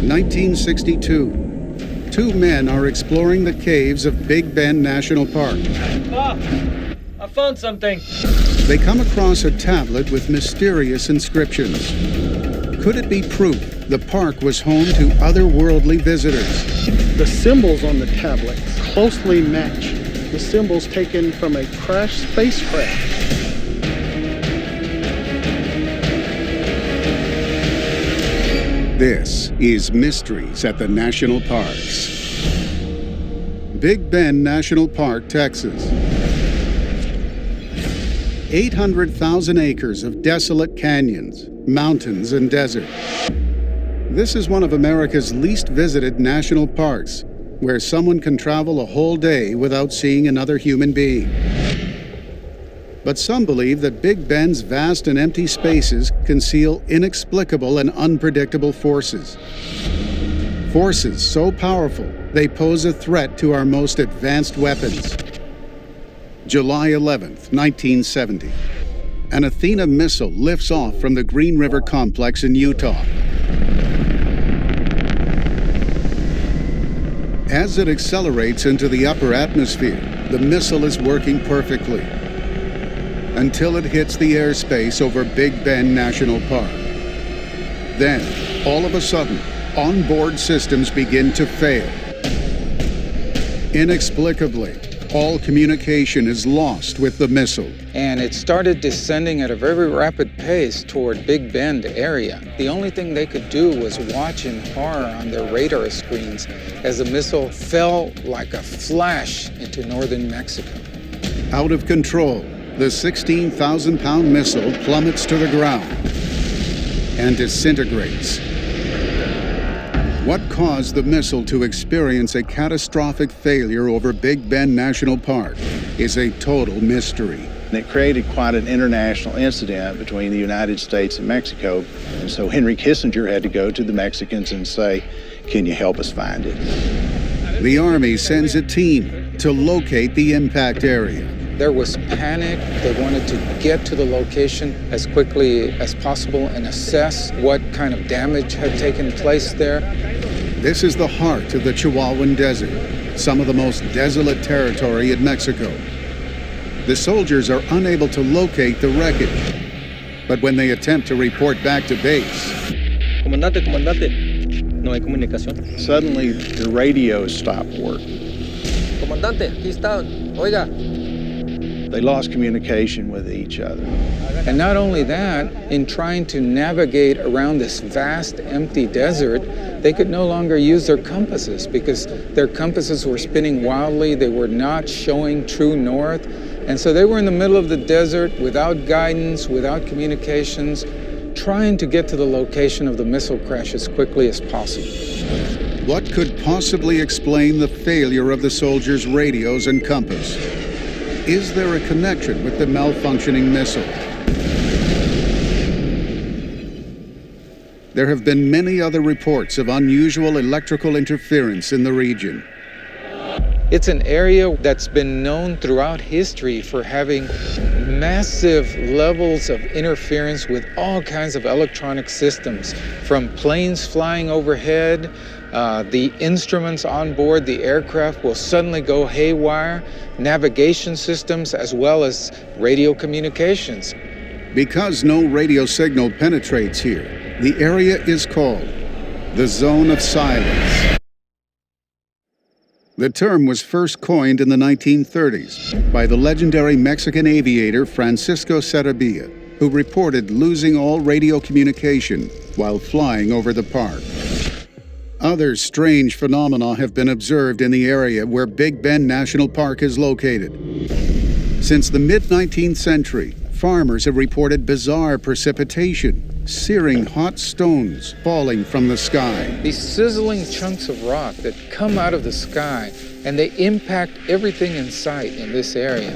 1962. Two men are exploring the caves of Big Bend National Park. I found something. They come across a tablet with mysterious inscriptions. Could it be proof the park was home to otherworldly visitors? The symbols on the tablet closely match the symbols taken from a crashed spacecraft. This is Mysteries at the National Parks. Big Bend National Park, Texas. 800,000 acres of desolate canyons, mountains, and desert. This is one of America's least visited national parks, where someone can travel a whole day without seeing another human being. But some believe that Big Bend's vast and empty spaces conceal inexplicable and unpredictable forces. Forces so powerful, they pose a threat to our most advanced weapons. July 11th, 1970. An Athena missile lifts off from the Greene River complex in Utah. As it accelerates into the upper atmosphere, the missile is working perfectly, until it hits the airspace over Big Bend National Park. Then, all of a sudden, onboard systems begin to fail. Inexplicably, all communication is lost with the missile. And it started descending at a very rapid pace toward Big Bend area. The only thing they could do was watch in horror on their radar screens as the missile fell like a flash into northern Mexico. Out of control, the 16,000-pound missile plummets to the ground and disintegrates. What caused the missile to experience a catastrophic failure over Big Bend National Park is a total mystery. It created quite an international incident between the United States and Mexico. And so Henry Kissinger had to go to the Mexicans and say, "Can you help us find it?" The Army sends a team to locate the impact area. There was panic. They wanted to get to the location as quickly as possible and assess what kind of damage had taken place there. This is the heart of the Chihuahuan Desert, some of the most desolate territory in Mexico. The soldiers are unable to locate the wreckage, but when they attempt to report back to base, Comandante, no hay comunicación. Suddenly, the radios stopped working. Comandante, aquí está, oiga. They lost communication with each other. And not only that, in trying to navigate around this vast, empty desert, they could no longer use their compasses because their compasses were spinning wildly. They were not showing true north. And so they were in the middle of the desert without guidance, without communications, trying to get to the location of the missile crash as quickly as possible. what could possibly explain the failure of the soldiers' radios and compass? Is there a connection with the malfunctioning missile? There have been many other reports of unusual electrical interference in the region. It's an area that's been known throughout history for having massive levels of interference with all kinds of electronic systems, from planes flying overhead, the instruments on board the aircraft will suddenly go haywire, navigation systems, as well as radio communications. Because no radio signal penetrates here, the area is called the Zone of Silence. The term was first coined in the 1930s by the legendary Mexican aviator Francisco Sarabia, who reported losing all radio communication while flying over the park. Other strange phenomena have been observed in the area where Big Bend National Park is located. Since the mid-19th century, farmers have reported bizarre precipitation, searing hot stones falling from the sky. These sizzling chunks of rock that come out of the sky, and they impact everything in sight in this area.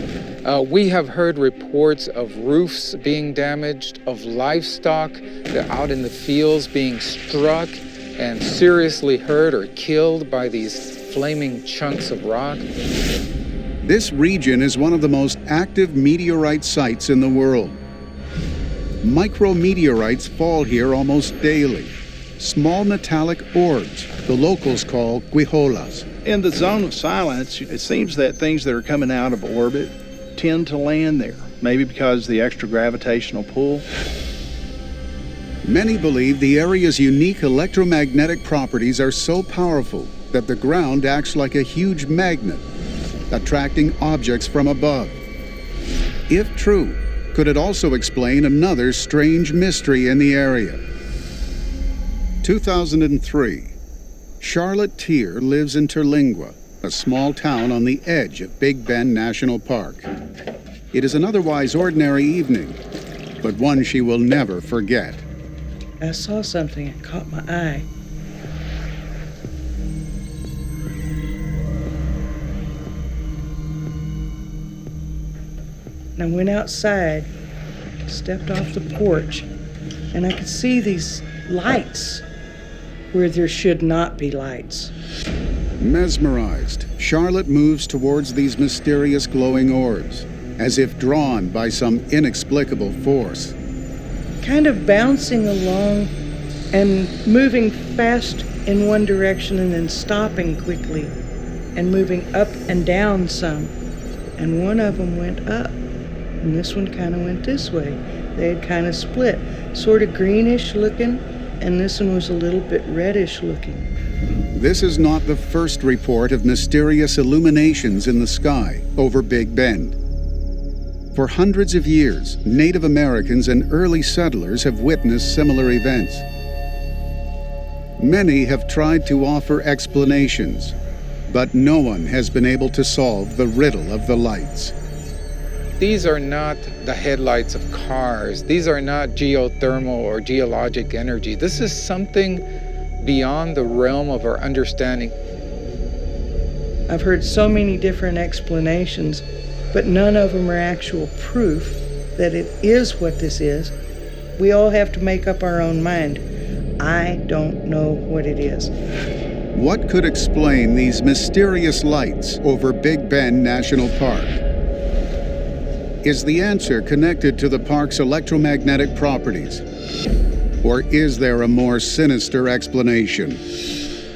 We have heard reports of roofs being damaged, of livestock out in the fields being struck and seriously hurt or killed by these flaming chunks of rock. This region is one of the most active meteorite sites in the world. Micrometeorites fall here almost daily, small metallic orbs the locals call guijolas. In the zone of silence, it seems that things that are coming out of orbit tend to land there, maybe because of the extra gravitational pull. Many believe the area's unique electromagnetic properties are so powerful that the ground acts like a huge magnet, attracting objects from above. If true, could it also explain another strange mystery in the area? 2003. Charlotte Tier lives in Terlingua, a small town on the edge of Big Bend National Park. It is an otherwise ordinary evening, but one she will never forget. I saw something that caught my eye. And I went outside, stepped off the porch, and I could see these lights where there should not be lights. Mesmerized, Charlotte moves towards these mysterious glowing orbs, as if drawn by some inexplicable force. Kind of bouncing along and moving fast in one direction and then stopping quickly and moving up and down some. And one of them went up, and this one kind of went this way. They had kind of split, sort of greenish looking, and this one was a little bit reddish looking. This is not the first report of mysterious illuminations in the sky over Big Bend. For hundreds of years, Native Americans and early settlers have witnessed similar events. Many have tried to offer explanations, but no one has been able to solve the riddle of the lights. These are not the headlights of cars. These are not geothermal or geologic energy. This is something beyond the realm of our understanding. I've heard so many different explanations, but none of them are actual proof that it is what this is. We all have to make up our own mind. I don't know what it is. What could explain these mysterious lights over Big Bend National Park? Is the answer connected to the park's electromagnetic properties? Or is there a more sinister explanation?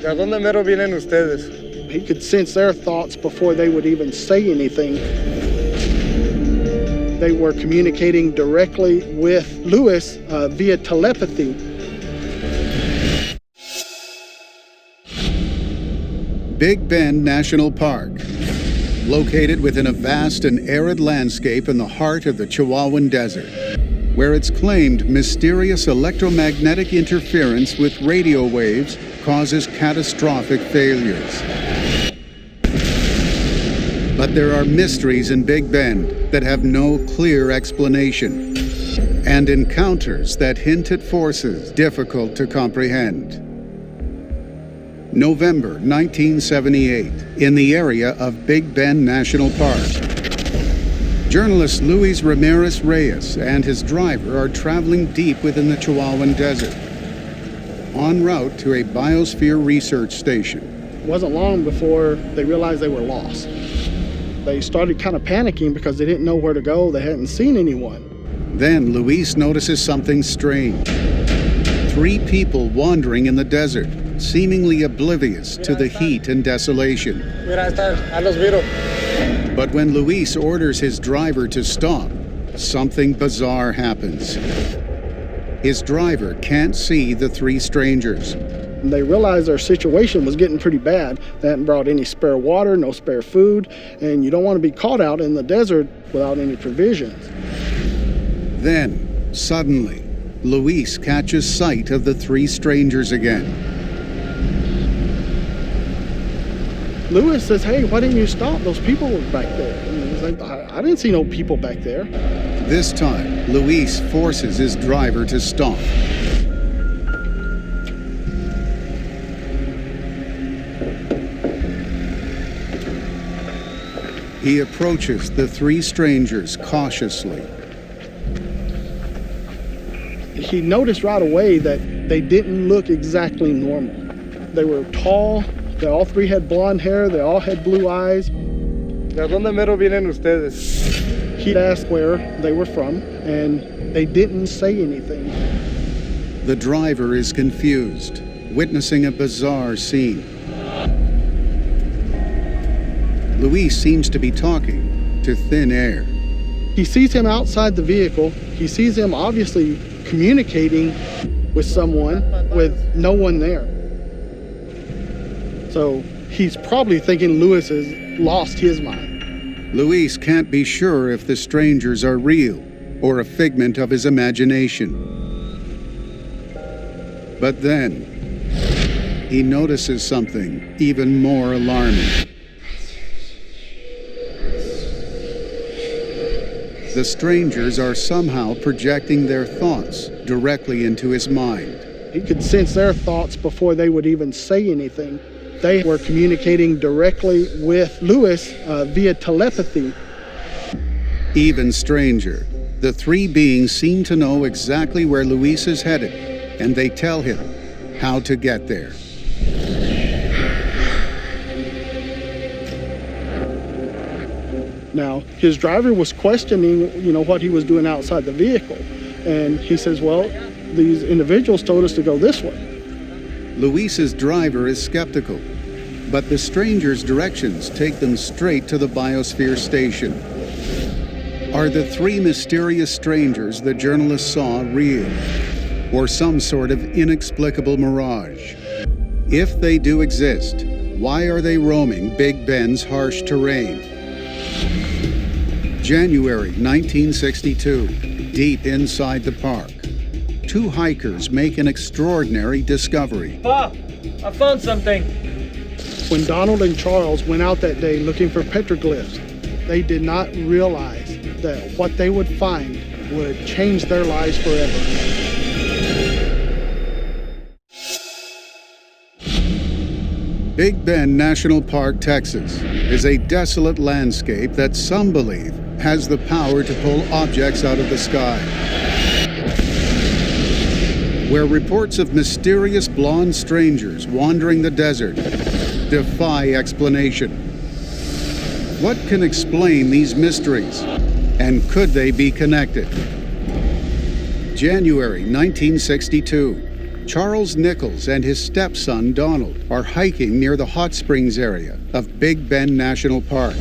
¿De dónde mero vienen ustedes? He could sense their thoughts before they would even say anything. They were communicating directly with Lewis via telepathy. Big Bend National Park, located within a vast and arid landscape in the heart of the Chihuahuan Desert, where it's claimed mysterious electromagnetic interference with radio waves causes catastrophic failures. But there are mysteries in Big Bend that have no clear explanation, and encounters that hint at forces difficult to comprehend. November 1978, in the area of Big Bend National Park. Journalist Luis Ramirez Reyes and his driver are traveling deep within the Chihuahuan Desert, en route to a biosphere research station. It wasn't long before they realized they were lost. They started kind of panicking because they didn't know where to go. They hadn't seen anyone. Then Luis notices something strange. 3 people wandering in the desert, seemingly oblivious to the heat and desolation. But when Luis orders his driver to stop, something bizarre happens. His driver can't see the 3 strangers. They realized their situation was getting pretty bad. They hadn't brought any spare water, no spare food, and you don't want to be caught out in the desert without any provisions. Then, suddenly, Luis catches sight of the 3 strangers again. Lewis says, "Hey, why didn't you stop? Those people were back there." And he's like, I didn't see no people back there. This time, Luis forces his driver to stop. He approaches the 3 strangers cautiously. He noticed right away that they didn't look exactly normal. They were tall, they all 3 had blonde hair, they all had blue eyes. ¿De dónde mero vienen ustedes? He asked where they were from, and they didn't say anything. The driver is confused, witnessing a bizarre scene. Luis seems to be talking to thin air. He sees him outside the vehicle. He sees him obviously communicating with someone with no one there. So he's probably thinking Luis has lost his mind. Luis can't be sure if the strangers are real or a figment of his imagination. But then, he notices something even more alarming. The strangers are somehow projecting their thoughts directly into his mind. He could sense their thoughts before they would even say anything. They were communicating directly with Luis via telepathy. Even stranger, the three beings seem to know exactly where Luis is headed, and they tell him how to get there. Now, his driver was questioning, what he was doing outside the vehicle. And he says, well, these individuals told us to go this way. Luis's driver is skeptical, but the strangers' directions take them straight to the biosphere station. Are the three mysterious strangers the journalist saw real, or some sort of inexplicable mirage? If they do exist, why are they roaming Big Ben's harsh terrain? January 1962, deep inside the park, two hikers make an extraordinary discovery. Pa, I found something. When Donald and Charles went out that day looking for petroglyphs, they did not realize that what they would find would change their lives forever. Big Bend National Park, Texas, is a desolate landscape that some believe has the power to pull objects out of the sky. Where reports of mysterious blonde strangers wandering the desert defy explanation. What can explain these mysteries, and could they be connected? January 1962. Charles Nichols and his stepson Donald are hiking near the hot springs area of Big Bend National Park.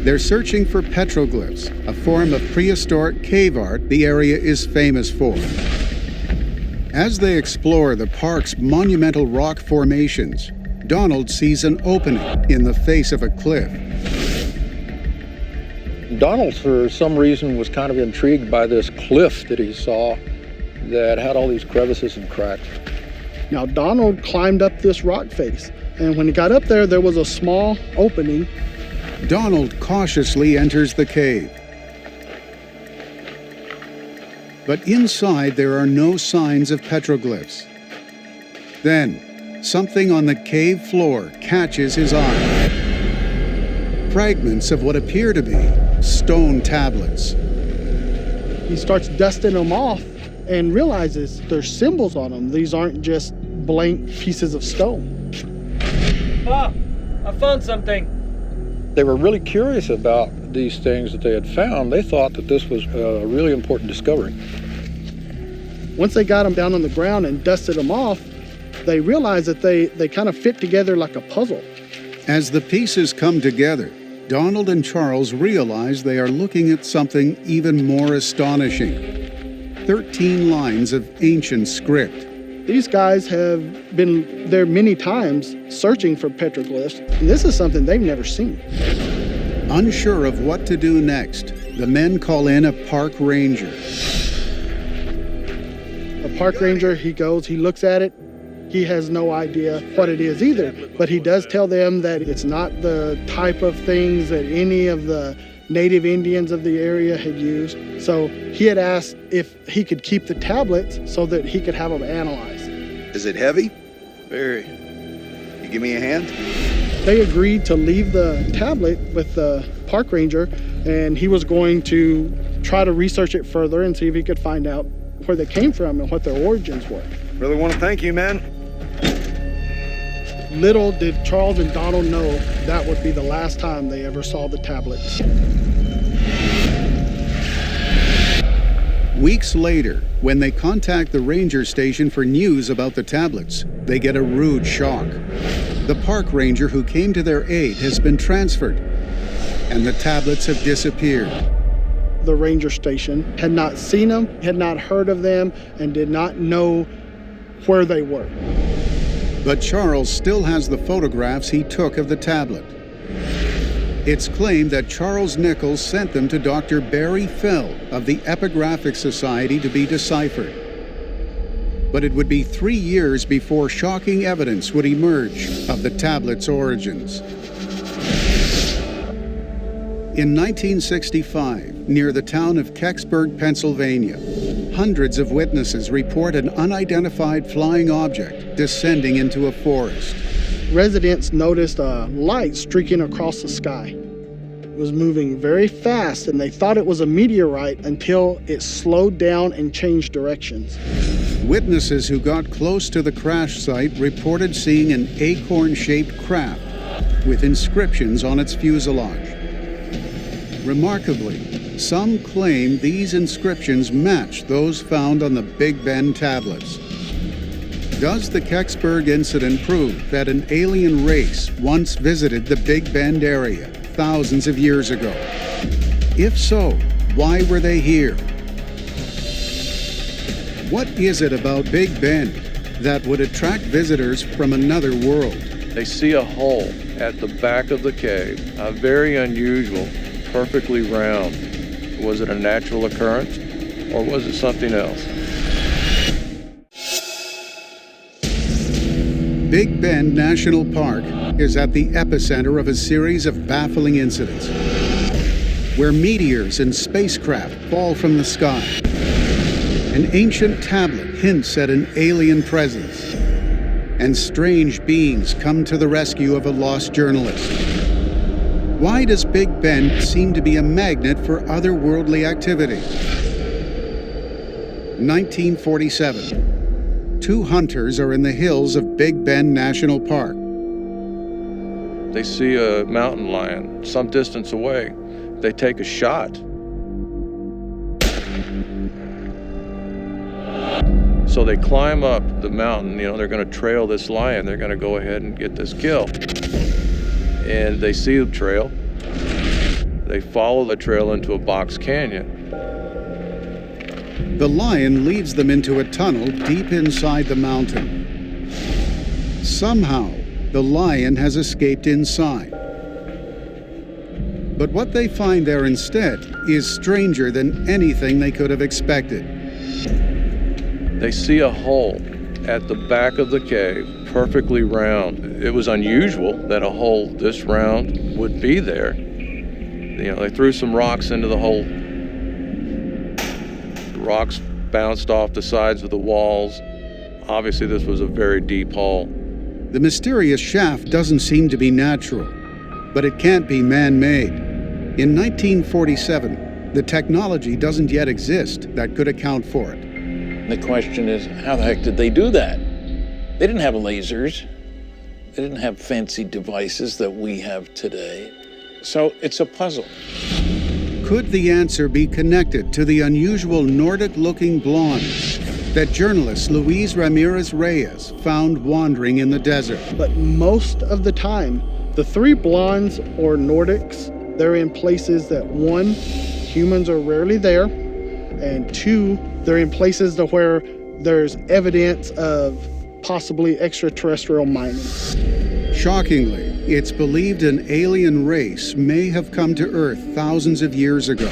They're searching for petroglyphs, a form of prehistoric cave art the area is famous for. As they explore the park's monumental rock formations, Donald sees an opening in the face of a cliff. Donald, for some reason, was kind of intrigued by this cliff that he saw that had all these crevices and cracks. Now, Donald climbed up this rock face, and when he got up there, there was a small opening. Donald cautiously enters the cave. But inside, there are no signs of petroglyphs. Then, something on the cave floor catches his eye. Fragments of what appear to be stone tablets. He starts dusting them off and realizes there's symbols on them. These aren't just blank pieces of stone. Pa, I found something. They were really curious about these things that they had found. They thought that this was a really important discovery. Once they got them down on the ground and dusted them off, they realized that they kind of fit together like a puzzle. As the pieces come together, Donald and Charles realize they are looking at something even more astonishing. 13 lines of ancient script. These guys have been there many times searching for petroglyphs, and this is something they've never seen. Unsure of what to do next, the men call in a park ranger. A park ranger, he goes, he looks at it. He has no idea what it is either, but he does tell them that it's not the type of things that any of the native Indians of the area had used. So he had asked if he could keep the tablets so that he could have them analyzed. Is it heavy? Very. You give me a hand? They agreed to leave the tablet with the park ranger, and he was going to try to research it further and see if he could find out where they came from and what their origins were. Really want to thank you, man. Little did Charles and Donald know that would be the last time they ever saw the tablets. Weeks later, when they contact the ranger station for news about the tablets, they get a rude shock. The park ranger who came to their aid has been transferred, and the tablets have disappeared. The ranger station had not seen them, had not heard of them, and did not know where they were. But Charles still has the photographs he took of the tablet. It's claimed that Charles Nichols sent them to Dr. Barry Fell of the Epigraphic Society to be deciphered. But it would be 3 years before shocking evidence would emerge of the tablet's origins. In 1965, near the town of Cburg, Pennsylvania, hundreds of witnesses report an unidentified flying object descending into a forest. Residents noticed a light streaking across the sky. It was moving very fast, and they thought it was a meteorite until it slowed down and changed directions. Witnesses who got close to the crash site reported seeing an acorn-shaped craft with inscriptions on its fuselage. Remarkably, some claim these inscriptions match those found on the Big Ben tablets. Does the Cburg incident prove that an alien race once visited the Big Bend area thousands of years ago? If so, why were they here? What is it about Big Bend that would attract visitors from another world? They see a hole at the back of the cave, very unusual, perfectly round. Was it a natural occurrence, or was it something else? Big Bend National Park is at the epicenter of a series of baffling incidents, where meteors and spacecraft fall from the sky. An ancient tablet hints at an alien presence, and strange beings come to the rescue of a lost journalist. Why does Big Bend seem to be a magnet for otherworldly activity? 1947. Two hunters are in the hills of Big Bend National Park. They see a mountain lion some distance away. They take a shot. So they climb up the mountain, they're going to trail this lion. They're going to go ahead and get this kill. And they see the trail. They follow the trail into a box canyon. The lion leads them into a tunnel deep inside the mountain. Somehow, the lion has escaped inside. But what they find there instead is stranger than anything they could have expected. They see a hole at the back of the cave, perfectly round. It was unusual that a hole this round would be there. They threw some rocks into the hole. The rocks bounced off the sides of the walls. Obviously, this was a very deep hole. The mysterious shaft doesn't seem to be natural, but it can't be man-made. In 1947, the technology doesn't yet exist that could account for it. The question is, how the heck did they do that? They didn't have lasers. They didn't have fancy devices that we have today. So it's a puzzle. Could the answer be connected to the unusual Nordic-looking blondes that journalist Luis Ramirez Reyes found wandering in the desert? But most of the time, the three blondes or Nordics, they're in places that, one, humans are rarely there, and two, they're in places to where there's evidence of possibly extraterrestrial mining. Shockingly, it's believed an alien race may have come to Earth thousands of years ago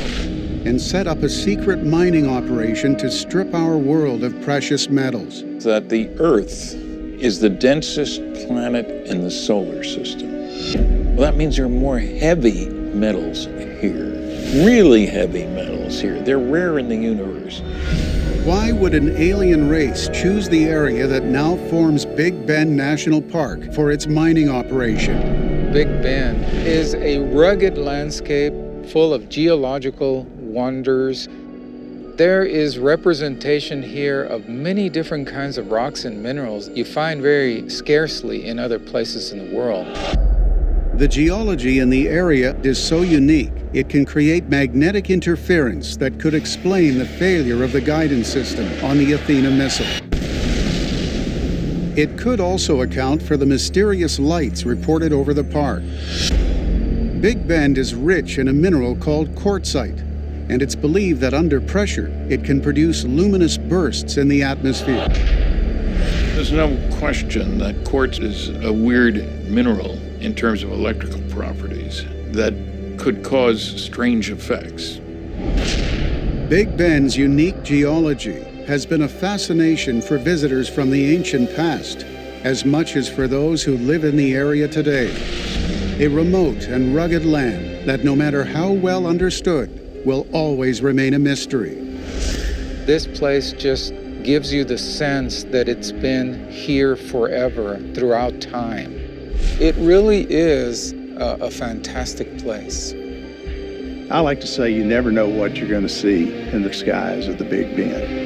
and set up a secret mining operation to strip our world of precious metals. That the Earth is the densest planet in the solar system. Well, that means there are more heavy metals here. Really heavy metals here. They're rare in the universe. Why would an alien race choose the area that now forms Big Bend National Park for its mining operation? Big Bend is a rugged landscape full of geological wonders. There is representation here of many different kinds of rocks and minerals you find very scarcely in other places in the world. The geology in the area is so unique, it can create magnetic interference that could explain the failure of the guidance system on the Athena missile. It could also account for the mysterious lights reported over the park. Big Bend is rich in a mineral called quartzite, and it's believed that under pressure, it can produce luminous bursts in the atmosphere. There's no question that quartz is a weird mineral in terms of electrical properties that could cause strange effects. Big Bend's unique geology has been a fascination for visitors from the ancient past, as much as for those who live in the area today. A remote and rugged land that, no matter how well understood, will always remain a mystery. This place just gives you the sense that it's been here forever, throughout time. It really is a fantastic place. I like to say you never know what you're going to see in the skies of the Big Bend.